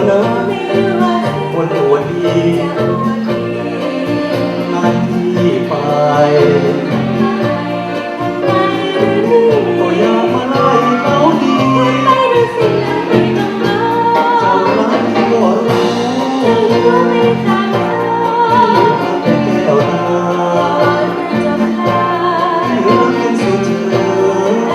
นะคนอวดดีนัดที่ไปก็อย่ามาไล่เขาดีเจ้ารักก็รู้แต่แก้วตาที่รักกันสุดเธอ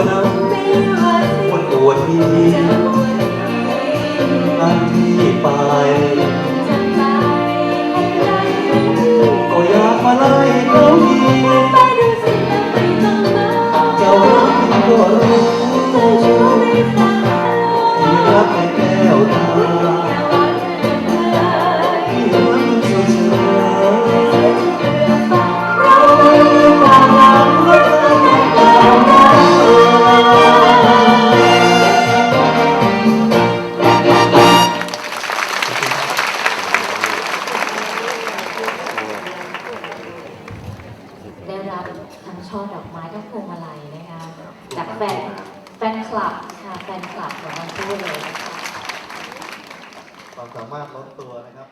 นะคนอวดดีนัดที่ไปก็อยากมาไล่เขาดีเจ้ารักก็รู้ที่รักแต่แก้วตาที่รักสุดเธอได้รับทั้งช่อดอกไม้ทั้งพวงมาลัยนะคะจากแฟนคลับค่ะแฟนคลับของทั้งคู่เลยนะคะ ความสามารถล้นตัวนะครับ